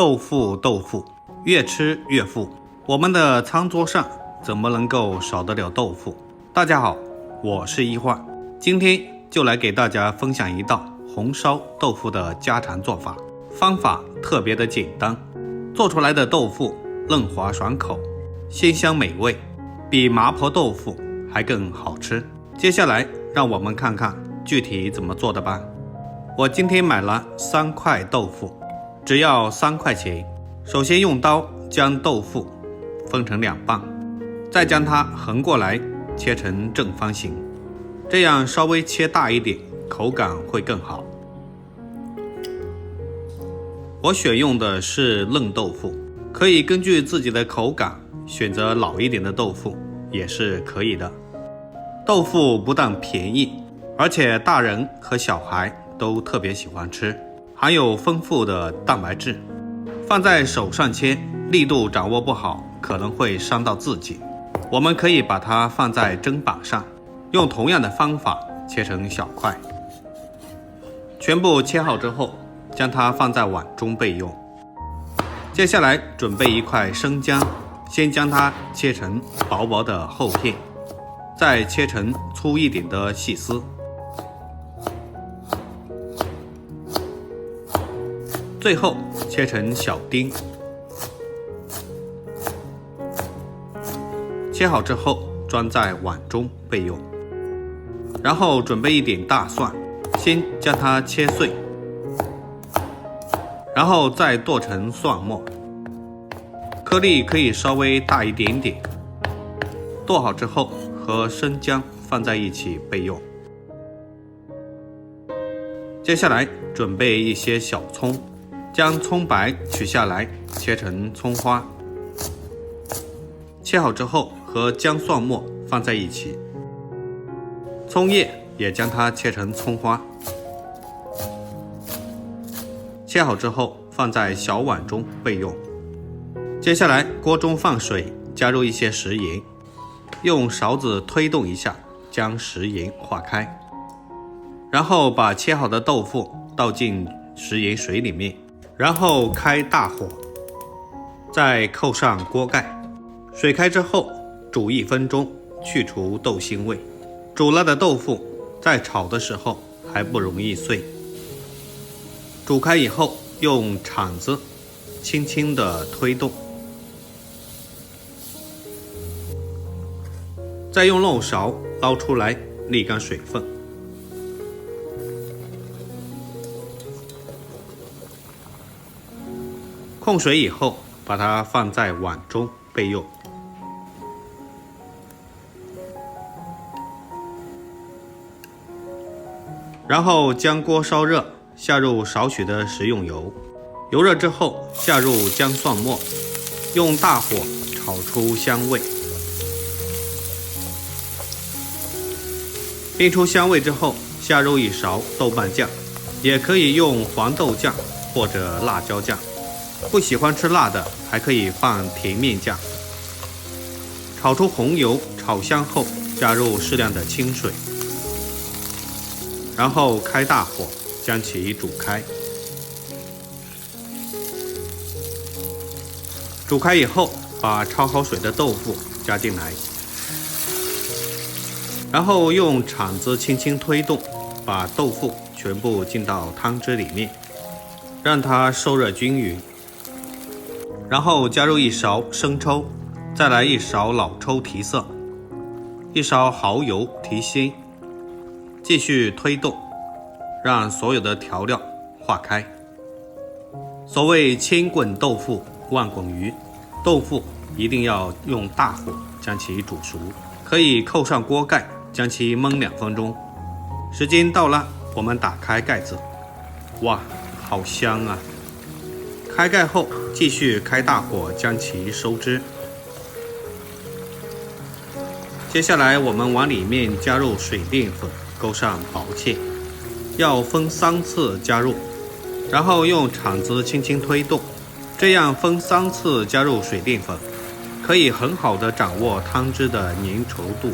豆腐，越吃越富。我们的餐桌上怎么能够少得了豆腐？大家好，我是一焕，今天就来给大家分享一道红烧豆腐的家常做法，方法特别的简单，做出来的豆腐嫩滑爽口，鲜香美味，比麻婆豆腐还更好吃。接下来让我们看看具体怎么做的吧。我今天买了3块豆腐，只要3块钱。首先用刀将豆腐分成2半，再将它横过来切成正方形，这样稍微切大一点，口感会更好。我选用的是嫩豆腐，可以根据自己的口感选择老一点的豆腐也是可以的。豆腐不但便宜，而且大人和小孩都特别喜欢吃，含有丰富的蛋白质。放在手上切，力度掌握不好可能会伤到自己。我们可以把它放在砧板上，用同样的方法切成小块。全部切好之后，将它放在碗中备用。接下来准备一块生姜，先将它切成薄薄的厚片，再切成粗一点的细丝。最后切成小丁。切好之后装在碗中备用。然后准备一点大蒜，先将它切碎，然后再剁成蒜末，颗粒可以稍微大一点点。剁好之后和生姜放在一起备用。接下来准备一些小葱，将葱白取下来切成葱花，切好之后和姜蒜末放在一起，葱叶也将它切成葱花，切好之后放在小碗中备用。接下来锅中放水，加入一些食盐，用勺子推动一下，将食盐化开，然后把切好的豆腐倒进食盐水里面，然后开大火，再扣上锅盖。水开之后煮1分钟，去除豆腥味。煮了的豆腐在炒的时候还不容易碎。煮开以后用铲子轻轻地推动，再用漏勺捞出来沥干水分。控水以后把它放在碗中备用。然后将锅烧热，下入少许的食用油，油热之后下入姜蒜末，用大火炒出香味。煸出香味之后，下入1勺豆瓣酱，也可以用黄豆酱或者辣椒酱，不喜欢吃辣的还可以放甜面酱。炒出红油，炒香后加入适量的清水，然后开大火将其煮开。煮开以后把焯好水的豆腐加进来，然后用铲子轻轻推动，把豆腐全部进到汤汁里面，让它受热均匀。然后加入1勺生抽，再来1勺老抽提色，1勺蚝油提鲜，继续推动，让所有的调料化开。所谓千滚豆腐万滚鱼，豆腐一定要用大火将其煮熟，可以扣上锅盖将其焖2分钟。时间到了，我们打开盖子，哇，好香啊！开盖后继续开大火将其收汁。接下来我们往里面加入水淀粉，勾上薄芡，要分3次加入，然后用铲子轻轻推动，这样分3次加入水淀粉，可以很好的掌握汤汁的粘稠度，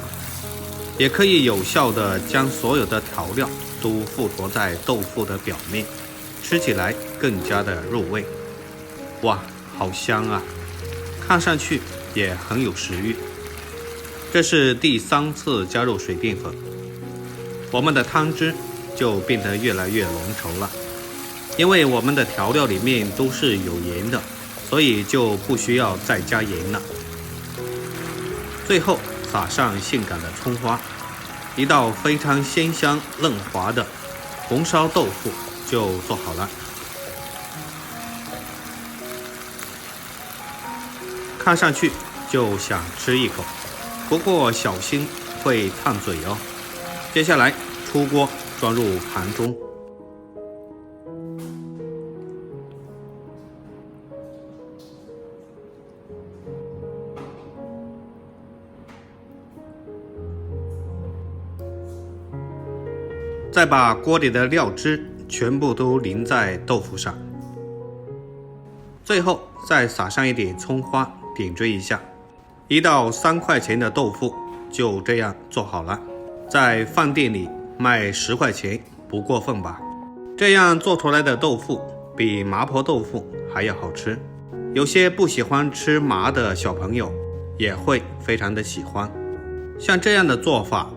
也可以有效的将所有的调料都附着在豆腐的表面，吃起来更加的入味。哇，好香啊，看上去也很有食欲。这是第3次加入水淀粉，我们的汤汁就变得越来越浓稠了。因为我们的调料里面都是有盐的，所以就不需要再加盐了。最后撒上性感的葱花，一道非常鲜香嫩滑的红烧豆腐就做好了。看上去就想吃一口，不过小心会烫嘴哦。接下来出锅装入盘中。再把锅里的料汁全部都淋在豆腐上，最后再撒上一点葱花点缀一下。一道3块钱的豆腐就这样做好了，在饭店里卖10块钱不过分吧。这样做出来的豆腐比麻婆豆腐还要好吃，有些不喜欢吃麻的小朋友也会非常的喜欢。像这样的做法，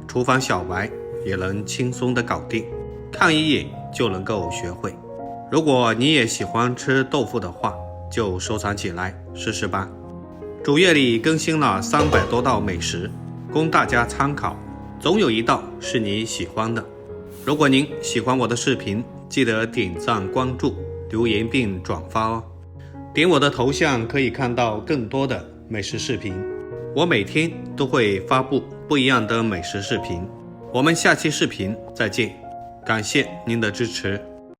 厨房小白也能轻松的搞定，看一眼就能够学会。如果你也喜欢吃豆腐的话，就收藏起来试试吧。主页里更新了300多道美食，供大家参考，总有一道是你喜欢的。如果您喜欢我的视频，记得点赞、关注、留言并转发哦。点我的头像可以看到更多的美食视频，我每天都会发布不一样的美食视频。我们下期视频再见，感谢您的支持。